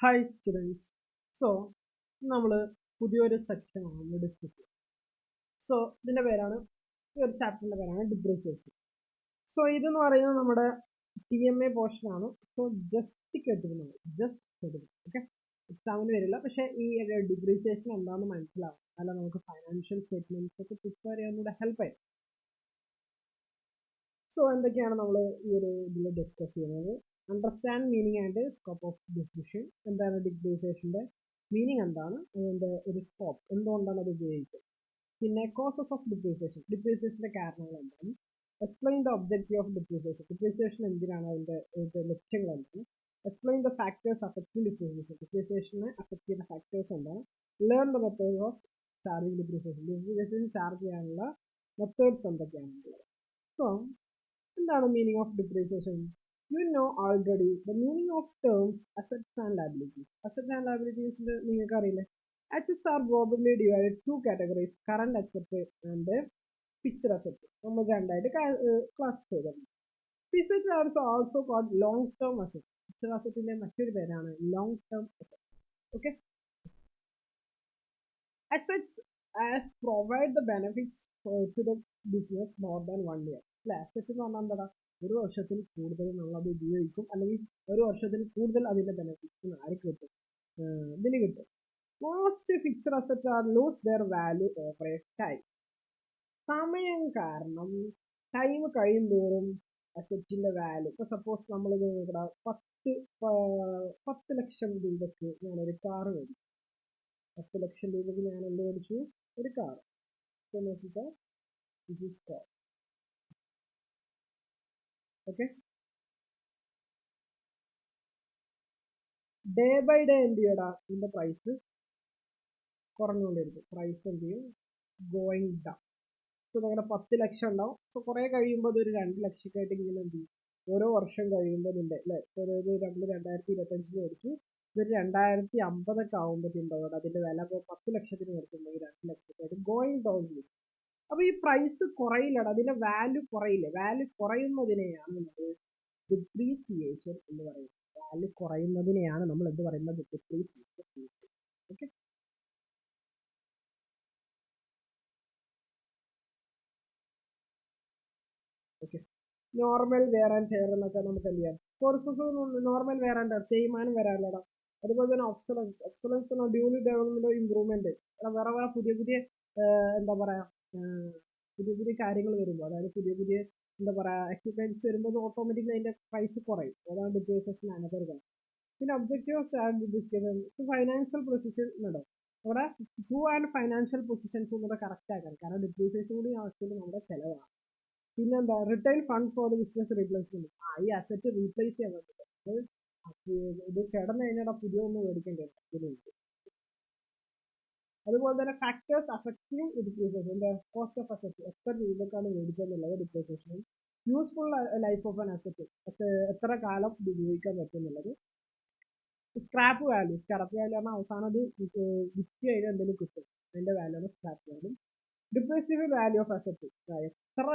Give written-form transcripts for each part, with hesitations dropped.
Hi students. So നമ്മൾ പുതിയൊരു സെക്ഷനാണ് ഡിസ്കസ് ചെയ്യുന്നത്. സോ ഇതിൻ്റെ പേരാണ്, ഈ ഒരു ചാപ്റ്ററിൻ്റെ പേരാണ് ഡിപ്രീസിയേഷൻ. സോ ഇതെന്ന് പറയുന്നത് നമ്മുടെ TMA പോർഷനാണ്. സോ ജസ്റ്റ് കേട്ടിരുന്നത്, ഓക്കെ. എക്സാമിന് വരില്ല, പക്ഷേ ഈ ഡിപ്രീസിയേഷൻ എന്താണെന്ന് മനസ്സിലാവും, അല്ല നമുക്ക് ഫൈനാൻഷ്യൽ സ്റ്റേറ്റ്മെൻറ്റ്സ് ഒക്കെ പ്രിപ്പയർ ചെയ്യാൻ കൂടെ ഹെൽപ്പ് ചെയ്യും. സോ എന്തൊക്കെയാണ് നമ്മൾ ഈ ഒരു ഇതിൽ ഡിസ്കസ് ചെയ്യുന്നത്? Understand meaning and scope of depreciation. എന്താണ് ഡിപ്രീസിയേഷൻ്റെ മീനിങ്, എന്താണ് അതിൻ്റെ ഒരു സ്കോപ്പ്, എന്തുകൊണ്ടാണ് അത് ഉപയോഗിക്കുന്നത്, പിന്നെ കോസസ് ഓഫ് ഡിപ്രീസിയേഷൻ, ഡിപ്രീസിയേഷൻ്റെ കാരണങ്ങൾ എന്താണ്, explain the objective of depreciation, depreciation എന്തിനാണ്, അതിൻ്റെ ലക്ഷ്യങ്ങൾ എന്താണ്, explain the factors affecting depreciation, ഡിപ്രീസിയേഷനെ അഫക്റ്റ് ചെയ്യുന്ന ഫാക്ടേഴ്സ് എന്താണ്, learn the method of charging depreciation, depreciation charge ചെയ്യാനുള്ള മെത്തേഡ്സ് എന്തൊക്കെയാണെന്നുള്ളത്. സോ എന്താണ് meaning of depreciation? You know already the meaning of terms assets and liabilities. Assets and liabilities നിങ്ങൾക്ക് അറിയില്ലേ? Assets are probably divided two categories, current asset and fixed asset. നമ്മൾ രണ്ടായിട്ട് classify ചെയ്തിട്ടുണ്ട്. Fixed assets are also called long term assets. Fixed assetsന്റെ മറ്റൊരു പേരാണ് long term assets. Okay. Assets as provide the benefits to the business more than 1 year. അല്ലെ, asset എന്ന് പറഞ്ഞാൽ എന്താ, ഒരു വർഷത്തിൽ കൂടുതൽ നമ്മളത് ഉപയോഗിക്കും, അല്ലെങ്കിൽ ഒരു വർഷത്തിൽ കൂടുതൽ അതിന്റെ ബെനിഫിറ്റ്സ് ആർക്ക് കിട്ടും, ഇതിന് കിട്ടും. Most fixed asset are lose their value over a time. സമയം കാരണം ടൈം കഴിയുന്തോറും അസറ്റിന്റെ വാല്യൂ, ഇപ്പൊ സപ്പോസ് നമ്മളിത് ഇവിടെ 10 ലക്ഷം രൂപയ്ക്ക് ഞാനൊരു കാറ് മേടിച്ചു. 10 ലക്ഷം രൂപയ്ക്ക് ഞാൻ എന്ത് മേടിച്ചു? ഒരു കാർ. നോക്കിക്കോ, ഓക്കെ. ഡേ ബൈ ഡേ എന്ത് ചെയ്യടാ, ഇതിന്റെ പ്രൈസ് കുറഞ്ഞുകൊണ്ടിരിക്കും. പ്രൈസ് എന്ത് ചെയ്യും? Going down. സോ നിങ്ങളുടെ 10 ലക്ഷം ഉണ്ടാവും. സോ കുറെ കഴിയുമ്പോൾ അതൊരു 2 ലക്ഷക്കായിട്ട് ഇങ്ങനെ എന്ത് ചെയ്യും? ഓരോ വർഷം കഴിയുമ്പോൾ ഇതിന്റെ അല്ലെ, ഒരു 2025 മേടിച്ചു, ഇതൊരു 2050 ആകുമ്പോഴത്തേണ്ടാവും അതിന്റെ വില. ഇപ്പോൾ 10 ലക്ഷത്തിന് മേടിച്ചിട്ടുണ്ടെങ്കിൽ 2 ലക്ഷക്കായിട്ട് ഗോയിങ് ഡൗൺ ചെയ്യും. അപ്പൊ ഈ പ്രൈസ് കുറയില്ലടാ, അതിന്റെ വാല്യൂ കുറയില്ലേ. വാല്യൂ കുറയുന്നതിനെയാണ് നമ്മൾ ഡിപ്രീസിയേഷൻ എന്ന് പറയുന്നത്. വാല്യൂ കുറയുന്നതിനെയാണ് നമ്മൾ എന്ത് പറയുന്നത്? Depreciation. Okay. Okay. Normal wear and tear എന്നൊക്കെ നമുക്ക് എന്ത് ചെയ്യാം? Causes normal wear and tear, തേയ്മാനം വരാറില്ലടാ. അതുപോലെ തന്നെ എക്സലൻസ് ഡ്യൂലി ഡെവലപ്മെന്റ് ഇംപ്രൂവ്മെന്റ്, വേറെ വേറെ പുതിയ എന്താ പറയാ, പുതിയ കാര്യങ്ങൾ വരുമ്പോൾ, അതായത് പുതിയ എന്താ പറയാ എക്യുപ്മെന്റ്സ് വരുമ്പോൾ ഓട്ടോമാറ്റിക്കലി അതിന്റെ പ്രൈസ് കുറയും. അതാണ് ഡിപ്രീസിയേഷൻ അനദർ കാര്യം. പിന്നെ objective of depreciation, financial position ഉണ്ടോ അവിടെ, ട്രൂ ആൻഡ് ഫൈനാൻഷ്യൽ പൊസിഷൻസ് കൂടെ കറക്റ്റ് ആക്കാൻ, കാരണം ഡിപ്രീസിയേഷൻ കൂടി ആവശ്യത്തിൽ നമ്മുടെ ചെലവാണ്. പിന്നെന്താ, retail fund for the business replacement. ഈ അസറ്റ് റീപ്ലേസ് ചെയ്യാൻ വേണ്ടിയിട്ട്, ഇത് കിടന്നു കഴിഞ്ഞാൽ പുതിയ ഒന്ന് മേടിക്കേണ്ടി വരും. അതുപോലെ തന്നെ factors affecting depreciation, cost of asset, എത്ര രൂപക്കാണ് മേടിച്ചെന്നുള്ളത് depreciation. Useful life of an asset, എത്ര കാലം ഉപയോഗിക്കാൻ പറ്റുന്നുള്ളത്. സ്ക്രാപ്പ് വാല്യൂ ആണ് അവസാനം അത് വിറ്റ് കഴിഞ്ഞാൽ എന്തെങ്കിലും കിട്ടും, അതിന്റെ വാല്യൂ ആണ് scrap value. Depreciation value of asset, എത്ര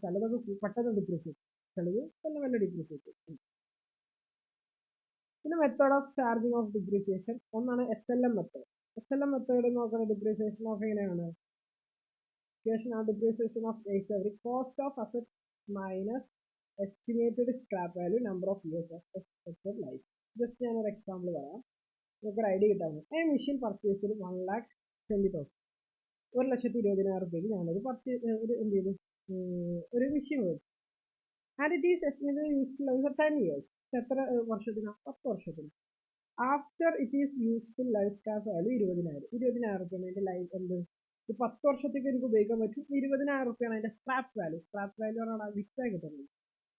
ചിലതൊക്കെ പെട്ടെന്ന് ഡിപ്രീസിയേറ്റ്, ചിലത് നല്ല ഡിപ്രീസിയേറ്റ്. പിന്നെ method of charging of depreciation, ഒന്നാണ് SLM മെത്തേഡ്. SLM മെത്തേഡ് നോക്കുന്ന ഡിപ്രീസിയേഷൻ ഓഫ് എങ്ങനെയാണ്? Depreciation of every cost of asset minus estimated scrap value, number of years of expected life. Just ഞാനൊരു എക്സാമ്പിൾ പറയാം, നമുക്കൊരു idea കിട്ടാൻ. Machine പർച്ചേസിൽ 1,20,000, 1,20,000 രൂപയ്ക്ക് ഞാനൊരു എന്ത് ചെയ്തു, ഒരു മെഷീൻ മേടിച്ചു. And it is estimated useful life for 10 years. എത്ര വർഷത്തിന്? 10 വർഷത്തിന്. After it is useful life scrap value 20,000 രൂപയാണ് അതിന്റെ ലൈഫ്. എന്ത്, 10 വർഷത്തേക്ക് എനിക്ക് ഉപയോഗിക്കാൻ പറ്റും. 20,000 രൂപയാണ് അതിന്റെ സ്ക്രാപ്പ് വാല്യൂ. സ്ക്രാപ്പ് വാല്യൂ ആണ് വിറ്റായി കിട്ടുന്നത്.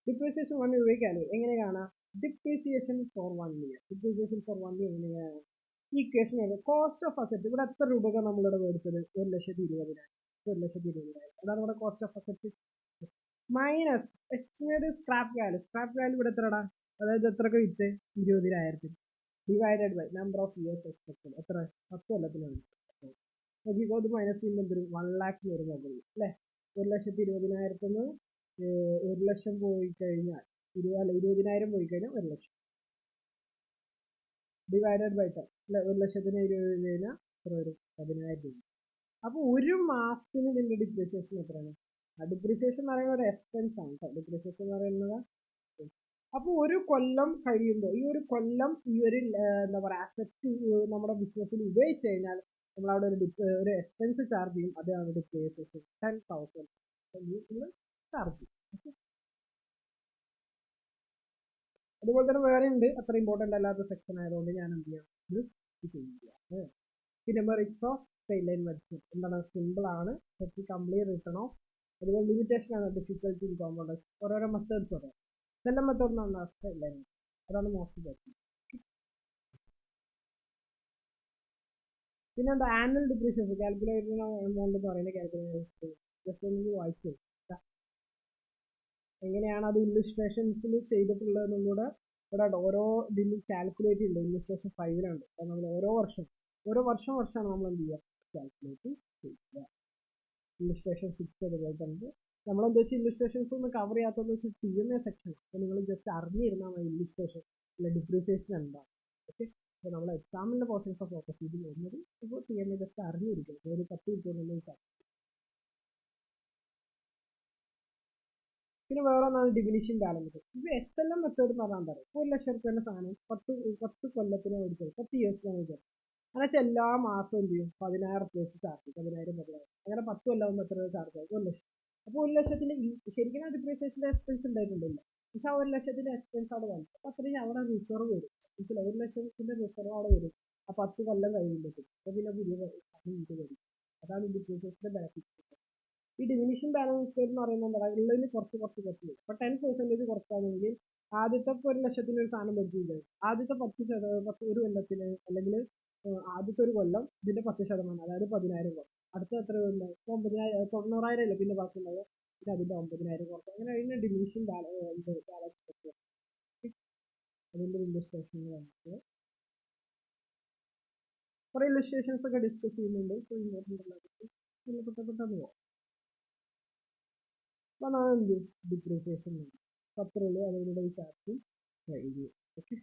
ഡിപ്രീസിയേഷൻ 1 രൂപയ്ക്കാണ്. എങ്ങനെ കാണാം? Depreciation for 1 year. Depreciation for 1 year എങ്ങനെയാണ്? ഈക്വേഷൻ കോസ്റ്റ് ഓഫ് അസറ്റ്, ഇവിടെ എത്ര രൂപക്കാണ് നമ്മളിവിടെ മേടിച്ചത്? 1,20,000. 1,20,000 അതാണ് ഇവിടെ cost of asset. Minus estimated scrap value. Scrap value ഇവിടെ എത്രടാ, അതായത് എത്രക്ക് വിറ്റ്? 20,000. Divided by number of years expected, എത്ര? 10 കൊല്ലത്തിനാണ്. നോക്കിക്കോ, ഇത് മൈനസ് ചെയ്യുമ്പോൾ എന്തൊരു 1 lakh വരും മുകളിൽ അല്ലേ. 1,20,000 1 ലക്ഷം പോയി കഴിഞ്ഞാൽ 20,000 പോയി കഴിഞ്ഞാൽ 1 ലക്ഷം. ഡിവൈഡഡ് ബൈ 10 അല്ലെ, 1,20,000 കഴിഞ്ഞാൽ എത്ര വരും? 10,000 രൂപ. അപ്പോൾ ഒരു മാസത്തിന് ഇതിന്റെ ഡിപ്രീസിയേഷൻ എത്രയാണ്? ഡിപ്രീസിയേഷൻ എന്ന് പറയുന്നത് ഒരു എക്സ്പെൻസ് ആണ് കേട്ടോ. ഡിപ്രീസിയേഷൻ എന്ന് പറയുന്നത് അപ്പോൾ ഒരു കൊല്ലം കഴിയുമ്പോൾ ഈ ഒരു കൊല്ലം ഈ ഒരു എന്താ പറയുക അസറ്റ് നമ്മുടെ ബിസിനസ്സിൽ ഉപയോഗിച്ച് കഴിഞ്ഞാൽ നമ്മൾ അവിടെ ഒരു എക്സ്പെൻസ് ചാർജ് ചെയ്യും. അതാണ് ഡിപ്രീസിയേഷൻ. 10,000 ചാർജ് ചെയ്യും. അതുപോലെ തന്നെ വേറെ ഉണ്ട്, അത്ര ഇമ്പോർട്ടൻ്റ് അല്ലാത്ത സെക്ഷൻ ആയതുകൊണ്ട് ഞാൻ എന്ത് ചെയ്യാം, ഇത് ചെയ്യാം. പിന്നെ merits of straight line medicine എന്താണ്? സിമ്പിൾ ആണ്, കംപ്ലീറ്റ് റിട്ടേൺ ഓഫ്. അതുപോലെ ലിമിറ്റേഷൻ ആണ്, ഡിഫിക്കൽട്ടി ഇൻ കോമ്പൗണ്ടേഴ്സ്. ഓരോരോ മെത്തേഡ്സ് പറയാം. ഇതെല്ലാം മെത്തേഡ് എന്നാണ് സ്ട്രെയിറ്റ് ലൈൻ, അതാണ് മോസ്റ്റ് ബെസ്റ്റ്. പിന്നെ എന്താ ആനുവൽ ഡിപ്രീസിയേഷൻ കാൽക്കുലേറ്റ് എമൗണ്ട് എന്ന് പറയുന്നത് കാൽക്കുലേഷൻ ജസ്റ്റ് ഒന്ന് വായിച്ചു എങ്ങനെയാണ് അത് ഇല്ലുസ്ട്രേഷൻസിൽ ചെയ്തിട്ടുള്ളതെന്നും കൂടെ ഇവിടെ ഓരോ ഇതിലും കാൽക്കുലേറ്റ് ചെയ്യുന്നുണ്ട്. ഇല്ലുസ്ട്രേഷൻ 5 അത് നമ്മൾ ഓരോ വർഷമാണ് നമ്മൾ എന്ത് ചെയ്യുക, കാൽക്കുലേറ്റ് ചെയ്യുക. ഇല്ലുസ്ട്രേഷൻ 6 അതുപോലെ തന്നെ നമ്മളെന്താ വെച്ചാൽ ഇല്ലുസ്ട്രേഷൻസ് ഒന്ന് കവർ ചെയ്യാത്തതെന്ന് വെച്ചാൽ TMA സെക്ഷൻ. അപ്പോൾ നിങ്ങൾ ജസ്റ്റ് അറിഞ്ഞിരുന്നാൽ മതി ഇല്ലുസ്ട്രേഷൻ അല്ല ഡിപ്രീസിയേഷൻ എന്താണ്. ഓക്കെ, അപ്പോൾ നമ്മൾ എക്സാമിൻ്റെ പോർഷൻസ് ഫോക്കസ് ചെയ്ത് പോകുന്നത് ഇപ്പോൾ TMA ജസ്റ്റ് അറിഞ്ഞിരിക്കും. ഒരു 10 മിനിറ്റ്. പിന്നെ വേറെ ഒന്നാണ് ഡിവിനിഷൻ ബാലൻസ്. ഇത് SLM മെത്തേഡ് എന്ന് പറഞ്ഞാൽ പറയും 1,00,000 രൂപയുടെ സാധനം 10 കൊല്ലത്തിന് മേടിച്ചത് 10 ഇയേഴ്സിനാണ് മേടിച്ചത്. അങ്ങനെ വെച്ചാൽ എല്ലാ മാസം എന്ത് ചെയ്യും, 10,000 രൂപ വെച്ച് ചാർജ് ചെയ്യും. 10,000 അങ്ങനെ 10 കൊല്ലാകുമ്പോൾ എത്ര രൂപ ചാർജ് ആകും? 1,00,000. അപ്പോൾ 1,00,000 ശരിക്കും ഡിപ്രീസിയേഷൻ്റെ എക്സ്പെൻസ് ഉണ്ടായിട്ടുണ്ടല്ലോ. പക്ഷെ ആ 1,00,000 എക്സ്പെൻസ് അവിടെ വന്നു. അപ്പോൾ അത്രയും അവിടെ റിസർവ് വരും. മനസ്സിലായി? 1,00,000 റിസർവ് അവിടെ വരും. ആ 10 കൊല്ലം കഴിയുമ്പോഴത്തേക്കും അപ്പോൾ പിന്നെ പുതിയ വരും. അതാണ് ഡിപ്രീസിയേഷൻ്റെ ബെനിഫിറ്റ്. ഈ ഡിമിനിഷൻ ബാലൻസ് എന്ന് പറയുന്നത് എന്താ, ഉള്ളതിന് കുറച്ച് വരും. അപ്പോൾ 10% കുറച്ചാണെങ്കിൽ ആദ്യത്തെ 1,00,000 ഒരു സാധനം മേടിച്ചു, ആദ്യത്തെ 10 ഒരു കൊല്ലത്തിന് അല്ലെങ്കിൽ ആദ്യത്തെ ഒരു കൊല്ലം ഇതിന്റെ 10%, അതായത് 10,000 കുറച്ച്. അടുത്ത എത്ര കൊല്ലം 9,000 90,000 അല്ലേ പിന്നെ ബാക്കിയുള്ളത്, പിന്നെ അതിന്റെ 9,000 കുറച്ച്. അങ്ങനെ അതിന് ഡിമിനിഷൻ ബാലൻസ് അതിന്റെ ഇല്ലുസ്ട്രേഷൻ വന്നിട്ട് കുറെ ഇല്ലുസ്ട്രേഷൻസ് ഒക്കെ ഡിസ്കസ് ചെയ്യുന്നുണ്ട്. സോ ഇമ്പോർട്ടൻ്റ് പെട്ടെന്ന് പോകാം. അപ്പോൾ അതാണ് എന്ത് ഡിപ്രീസിയേഷൻ പത്രമുള്ളൂ, അതിനുള്ള ചാർജ് എഴുതി. ഓക്കെ,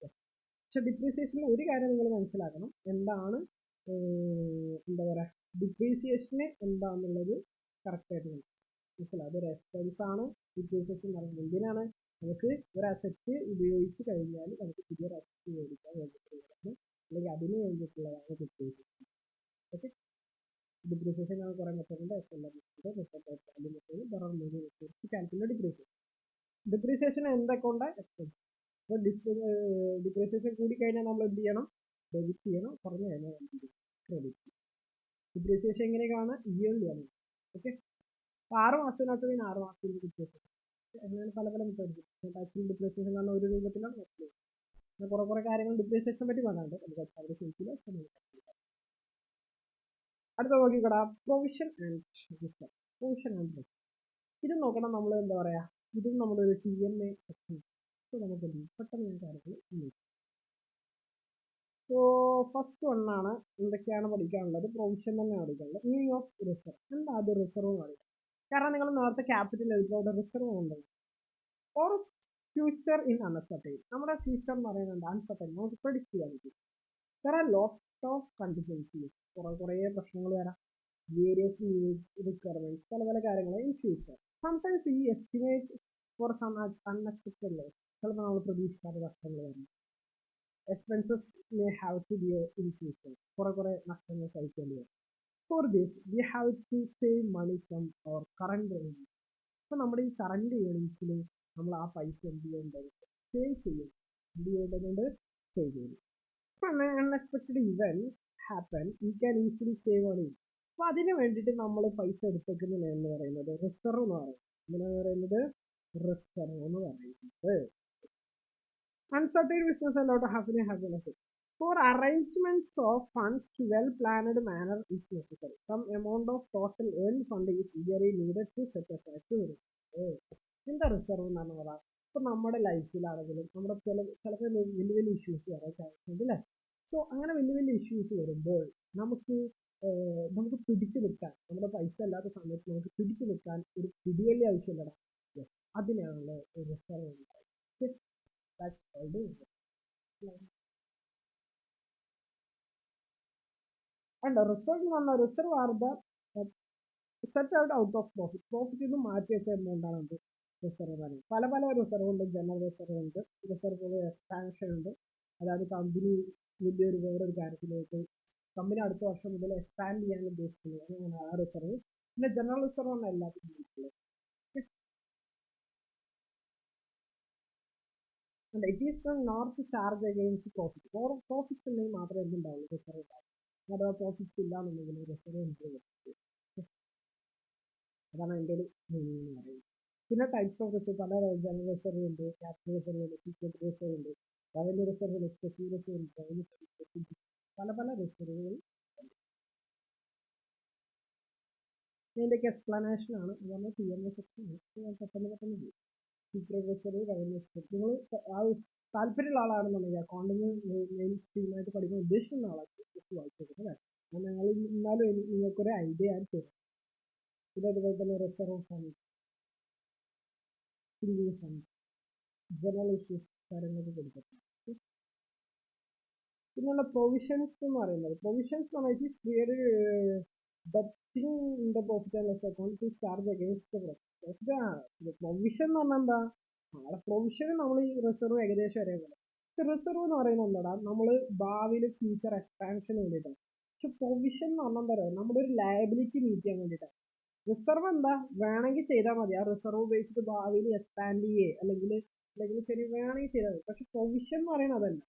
പക്ഷെ ഡിപ്രീസിയേഷനിൽ ഒരു കാര്യം നിങ്ങൾ മനസ്സിലാക്കണം, എന്താണ് എന്താ പറയുക ഡിപ്രീസിയേഷന് എന്താണെന്നുള്ളത് കറക്റ്റായിട്ട് മനസ്സിലാവും. അതൊരു എക്സ്പെൻസ് ആണ് ഡിപ്രീസിയേഷൻ എന്ന് പറയുന്നത്. എന്തിനാണ്? നമുക്ക് ഒരു അസറ്റ് ഉപയോഗിച്ച് കഴിഞ്ഞാൽ നമുക്ക് പുതിയൊരു അസറ്റ് മേടിക്കാൻ വേണ്ടിയിട്ടുള്ളതാണ്, അല്ലെങ്കിൽ അതിന് വേണ്ടിയിട്ടുള്ളതാണ് ഡിപ്രീസിയേഷൻ. ഓക്കെ, ഡിപ്രീസിയേഷൻ ആണ് കുറേ മെത്തേഡുണ്ട്. ഡിപ്രീസിയേഷൻ എന്തൊക്കെ എക്സ്പെൻസ്. അപ്പോൾ ഡിപ്രീസിയേഷൻ കൂടിക്കഴിഞ്ഞാൽ നമ്മൾ എന്ത് ചെയ്യണം? ഡെബിറ്റ് ചെയ്യണം. കുറഞ്ഞു കഴിഞ്ഞാൽ ക്രെഡിറ്റ്. ഡിപ്രീസിയേഷൻ എങ്ങനെയാണ്? ഇയർലി ആണ്. ഓക്കെ, 6 മാസത്തിനകത്ത് പിന്നെ 6 മാസത്തിൽ ഡിപ്രീസിയേഷൻ അങ്ങനെ പല മെത്തേഡ്. ടാക്സിൽ ഡിപ്രീസിയേഷൻ കാരണം ഒരു രൂപത്തിലാണ് പിന്നെ കുറേ കാര്യങ്ങൾ ഡിപ്രീസിയേഷനെ പറ്റി പറയാനുണ്ട്. നമുക്ക് ചോദിച്ചില്ല. അടുത്ത നോക്കിക്കോടാ, provision and reserve. Provision and reserve ഇത് നോക്കണം. നമ്മൾ എന്താ പറയുക, ഇതും നമ്മളൊരു TMA സെക്ഷൻ. സോ നമുക്ക് എന്ത് ചെയ്യും, പെട്ടെന്ന് ഞാൻ കാര്യങ്ങൾ ചെയ്യും. സോ ഫസ്റ്റ് വണ്ണാണ് എന്തൊക്കെയാണ് പഠിക്കാനുള്ളത്. പ്രൊവിഷൻ തന്നെ പഠിക്കാനുള്ളത്. Meaning of reserve. എന്താ അത് റിസർവ് എന്ന് പറയുന്നത്? കാരണം നിങ്ങൾ നേരത്തെ ക്യാപിറ്റൽ എഴുതുമ്പോൾ റിസർവ് ഉണ്ടല്ലോ. Or future in uncertain. നമ്മുടെ ഫ്യൂച്ചർ എന്ന് പറയുന്നത് അൺസർട്ടൈൻ, നമുക്ക് പ്രെഡിക്റ്റ് ചെയ്യാൻ പറ്റും. വേറെ ലോട്ട് ഓഫ് കണ്ടിജൻസീസ്, കുറേ പ്രശ്നങ്ങൾ വരാം. വേരിയസ് റിക്വയർമെന്റ്സ്, പല കാര്യങ്ങൾ ഇൻ ഫ്യൂച്ചർ. സംടൈംസ് ഈ estimate for some unexpected loss, ചിലപ്പോൾ നമ്മൾ പ്രതീക്ഷിക്കാത്ത നഷ്ടങ്ങൾ വരും. Expenses may have to be in future, കുറേ നഷ്ടങ്ങൾ സഹിക്കേണ്ടി വരും. For this we have to save money from our current earnings. അപ്പോൾ നമ്മുടെ ഈ കറണ്ട് ഏണിങ്സിൽ നമ്മൾ ആ പൈസ എന്ത് ചെയ്യേണ്ടത്? സേവ് ചെയ്യും. എന്ത് ചെയ്യേണ്ടതുകൊണ്ട്? സേവ് ചെയ്യും. Unexpected event happen, you can easily save money. അപ്പോൾ അതിന് വേണ്ടിയിട്ട് നമ്മൾ പൈസ എടുത്തേക്കുന്നത് എന്ന് പറയുന്നത് റിസർവ് എന്ന് പറയും. ഇങ്ങനെ പറയുന്നത് റിസർവ് എന്ന് പറയുന്നത്. Uncertain business allowed to happen. For arrangements of funds to well-planned manner is necessary. Some amount of total earned fund is usually needed to set aside to എന്താ റിസർവ് എന്നാണ് പറയാം. ഇപ്പൊ നമ്മുടെ ലൈഫിലാണെങ്കിലും നമ്മുടെ ചിലപ്പോൾ വലിയ ഇഷ്യൂസ് വരാൻ ചാൻസ് ഉണ്ട് അല്ലേ. സോ അങ്ങനെ വലിയ ഇഷ്യൂസ് വരുമ്പോൾ നമുക്ക് പിടിച്ചു നിൽക്കാൻ, നമ്മുടെ പൈസ അല്ലാത്ത സമയത്ത് നമുക്ക് പിടിച്ചു നിൽക്കാൻ ഒരു പിടിവലി ആവശ്യമില്ലടാ. അതിനാണ് റിസർവ് ഉണ്ടായത്. That's all. and reserve എന്ന് പറഞ്ഞാൽ reserve are the set out of profit നിന്ന് മാറ്റി വെച്ച എമൗണ്ട് ആണ് എന്ത് റിസർവ് പറയുന്നത്. പല പല റിസർവ് ഉണ്ട്. ജനറൽ റിസർവ് ഉണ്ട്, റിസർവ് എക്സ്പാൻഷൻ ഉണ്ട്. അതായത് കമ്പനി വലിയൊരു വേറൊരു കാര്യത്തിലേക്ക് കമ്പനി അടുത്ത വർഷം മുതൽ എക്സ്പാൻഡ് ചെയ്യാൻ ഉദ്ദേശിക്കുന്നത് അങ്ങനെയാണ് ആ റിസർവ്. പിന്നെ ജനറൽ റിസർവ് ആണ് എല്ലാത്തിനും ഉള്ളത്. It is not charge against profit. Profits ഉണ്ടെങ്കിൽ മാത്രമേ എന്തുണ്ടാവുള്ളൂ റിസർവ് ഉണ്ടാവും. അഥവാ പ്രോഫിറ്റ്സ് ഇല്ലാന്നുണ്ടെങ്കിൽ റിസർവ് ഉണ്ട്. അതാണ് അതിൻ്റെ ഒരു മീനിങ് എന്ന് പറയുന്നത്. പിന്നെ ടൈപ്സ് ഓഫ് റിസർവ് പല ജനറൽ റിസർവ് ഉണ്ട്, ക്യാപിറ്റൽ റിസർവ് ഉണ്ട്, സീക്രട്ട് റിസർവ് ഉണ്ട്, റവന്യൂ റിസർവ് ഉണ്ട്, സ്പെഷ്യൽ റിസർവ് ഉണ്ട്, റവന്യൂ പല പല റിസർവുകൾ. ഇതിൻ്റെയൊക്കെ എക്സ്പ്ലനേഷൻ ആണ്. അതുപോലെ പി എം എ സെക്ഷൻ പെട്ടെന്ന് ചെയ്യും. Secret reserve, revenue reserve. നിങ്ങൾ ആ താല്പര്യമുള്ള ആളാണെന്നുണ്ടെങ്കിൽ അക്കൗണ്ടിങ് മെയിൻ സ്ട്രീമായിട്ട് പഠിക്കാൻ ഉദ്ദേശിക്കുന്ന ആളാണ് വായിച്ചേക്കുന്നത്. അപ്പോൾ ഞങ്ങൾ എന്നാലും നിങ്ങൾക്കൊരു ഐഡിയ ആയിട്ട് തരും. പിന്നെ അതുപോലെ തന്നെ reserve fund, single fund, general issues കാര്യങ്ങളൊക്കെ കൊടുത്തിട്ടുണ്ട്. പിന്നെയുള്ള പ്രൊവിഷൻസ് എന്ന് പറയുന്നത്, പ്രൊവിഷൻസ് എന്ന് പറഞ്ഞാൽ ക്രിയേറ്റഡ് ദത്തിങ് in the profit and loss account to charge against provision എന്ന് പറഞ്ഞാൽ എന്താ? നാളെ പ്രൊവിഷൻ നമ്മൾ ഈ റിസർവ് ഏകദേശം ഒരേ പോലെ. റിസർവ് എന്ന് പറയുന്നത് എന്താടാ, നമ്മൾ ഭാവിയിൽ ഫ്യൂച്ചർ എക്സ്പാൻഷന് വേണ്ടിയിട്ടാണ്. പക്ഷെ പ്രൊവിഷൻ എന്ന് പറഞ്ഞാൽ എന്താ പറയുക, നമ്മുടെ ഒരു ലയബിലിറ്റി മീറ്റ് ചെയ്യാൻ വേണ്ടിയിട്ടാണ്. റിസർവ് എന്താ വേണമെങ്കിൽ ചെയ്താൽ മതി. ആ റിസർവ് ഉപയോഗിച്ചിട്ട് ഭാവിയിൽ എക്സ്പാൻഡ് ചെയ്യേ അല്ലെങ്കിൽ ശരി വേണമെങ്കിൽ ചെയ്താൽ മതി. പക്ഷെ പ്രൊവിഷൻ എന്ന് പറയുന്നത് അതല്ല.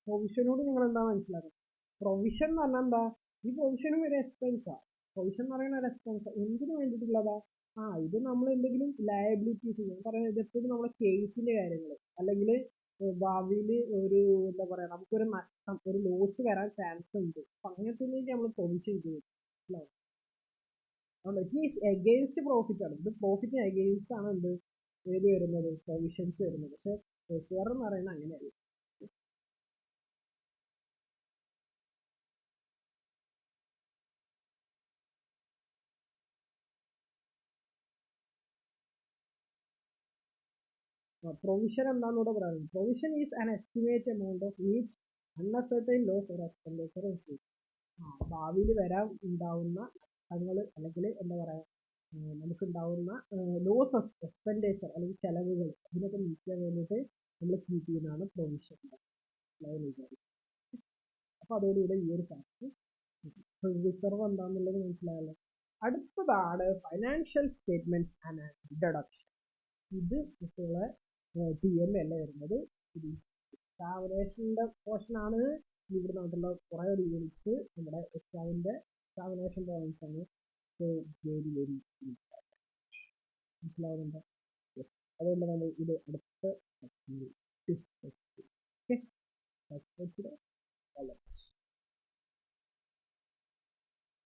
പ്രൊവിഷനോട് നിങ്ങൾ എന്താ മനസ്സിലാക്കുന്നത്? പ്രൊവിഷൻ എന്ന് പറഞ്ഞാൽ എന്താ, ഈ പ്രൊവിഷനും ഒരു എക്സ്പെൻസാണ്. പ്രൊവിഷൻ എന്ന് പറയുന്ന ഒരു എക്സ്പെൻസ് എന്തിനു വേണ്ടിയിട്ടുള്ളതാ? ഇത് നമ്മൾ എന്തെങ്കിലും ലയബിലിറ്റീസ് പറയുന്നത്, ഇതെപ്പോഴും നമ്മുടെ കേസിന്റെ കാര്യങ്ങൾ അല്ലെങ്കിൽ ഭാവിയിൽ ഒരു എന്താ പറയാ നമുക്കൊരു നഷ്ടം, ഒരു ലോസ് വരാൻ ചാൻസ് ഉണ്ട്. അപ്പൊ അങ്ങനത്തെ നമ്മൾ പ്രൊവിഷൻ ചെയ്യും. എഗെയിൻസ്റ്റ് പ്രോഫിറ്റ് ആണ്. ഇത് പ്രോഫിറ്റിന് എഗെയിൻസ്റ്റ് ആണ് എന്ത് വരുന്നത്, പ്രൊവിഷൻസ് വരുന്നത്. പക്ഷെ റിസർവ് എന്ന് പറയുന്നത് അങ്ങനെയല്ല. പ്രൊവിഷൻ എന്താണെന്നൂടെ പറയുന്നത്. Provision is an estimate amount of each uncertain loss or expenditure. ഭാവിയിൽ വരാൻ ഉണ്ടാവുന്ന നഷ്ടങ്ങൾ അല്ലെങ്കിൽ എന്താ പറയാ നമുക്കുണ്ടാവുന്ന ലോസ്, എക്സ്പെൻഡിച്ചർ അല്ലെങ്കിൽ ചെലവുകൾ, ഇതിനൊക്കെ മീറ്റ് ചെയ്യാൻ വേണ്ടിയിട്ട് നമ്മൾ കീപ്പ് ചെയ്യുന്നതാണ് പ്രൊവിഷൻ. അപ്പൊ അതോടുകൂടെ ഈ ഒരു ചാപ്റ്റർ റിസർവ് എന്താണെന്നുള്ളത് മനസ്സിലായല്ലോ. അടുത്തതാണ് ഫൈനാൻഷ്യൽ സ്റ്റേറ്റ്മെന്റ്സ് ആൻഡ് ഇൻട്രൊഡക്ഷൻ. ഇത് കുട്ടികളെ ടി എം അല്ല വരുന്നത്. എക്സാമിനേഷൻ്റെ പോർഷനാണ്. ഇവിടെ നാട്ടിലുള്ള കുറേ ഒരു യൂണിറ്റ്സ് നമ്മുടെ എക്സാമിനേഷൻ പോയിന്റ്സ് ആണ്. വെരി വെരി മനസ്സിലാവുന്നുണ്ട്. അതുകൊണ്ട് നമ്മൾ ഇത് അടുത്ത